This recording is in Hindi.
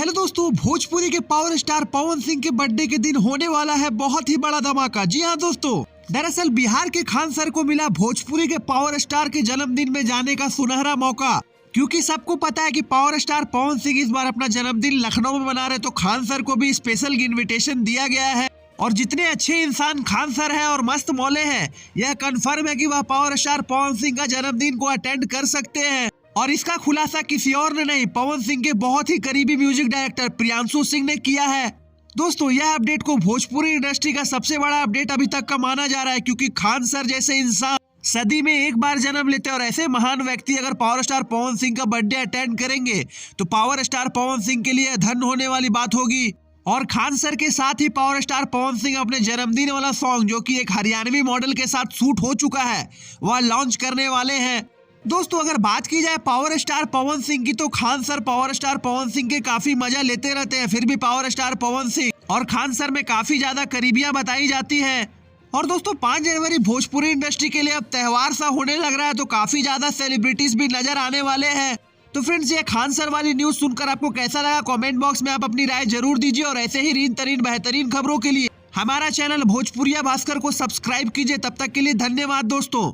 हेलो दोस्तों, भोजपुरी के पावर स्टार पवन सिंह के बर्थडे के दिन होने वाला है बहुत ही बड़ा धमाका। जी हाँ दोस्तों, दरअसल बिहार के खान सर को मिला भोजपुरी के पावर स्टार के जन्मदिन में जाने का सुनहरा मौका। क्योंकि सबको पता है कि पावर स्टार पवन सिंह इस बार अपना जन्मदिन लखनऊ में मना रहे, तो खान सर को भी स्पेशल इन्विटेशन दिया गया है। और जितने अच्छे इंसान खान सर है और मस्त मौले हैं, यह कंफर्म है कि वह पावर स्टार पवन सिंह का जन्मदिन को अटेंड कर सकते हैं। और इसका खुलासा किसी और ने नहीं, पवन सिंह के बहुत ही करीबी म्यूजिक डायरेक्टर प्रियांशु सिंह ने किया है। दोस्तों, यह अपडेट को भोजपुरी इंडस्ट्री का सबसे बड़ा अपडेट अभी तक का माना जा रहा है, क्योंकि खान सर जैसे इंसान सदी में एक बार जन्म लेते हैं और ऐसे महान व्यक्ति अगर पावर स्टार पवन सिंह का बर्थडे अटेंड करेंगे तो पावर स्टार पवन सिंह के लिए धन्य होने वाली बात होगी। और खान सर के साथ ही पावर स्टार पवन सिंह अपने जन्मदिन वाला सॉन्ग, जो कि एक हरियाणवी मॉडल के साथ शूट हो चुका है, वह लॉन्च करने वाले हैं। दोस्तों, अगर बात की जाए पावर स्टार पवन सिंह की, तो Khan sir power star Pawan Singh के काफी मजा लेते रहते हैं। फिर भी पावर स्टार पवन सिंह और खान सर में काफी ज्यादा करीबियां बताई जाती है। और दोस्तों, 5 जनवरी भोजपुरी इंडस्ट्री के लिए अब त्योहार सा होने लग रहा है, तो काफी ज्यादा सेलिब्रिटीज भी नजर आने वाले हैं। तो फ्रेंड्स, ये खान सर वाली न्यूज सुनकर आपको कैसा लगा, कमेंट बॉक्स में आप अपनी राय जरूर दीजिए। और ऐसे ही रीन तरीन बेहतरीन खबरों के लिए हमारा चैनल भोजपुरिया भास्कर को सब्सक्राइब कीजिए। तब तक के लिए धन्यवाद दोस्तों।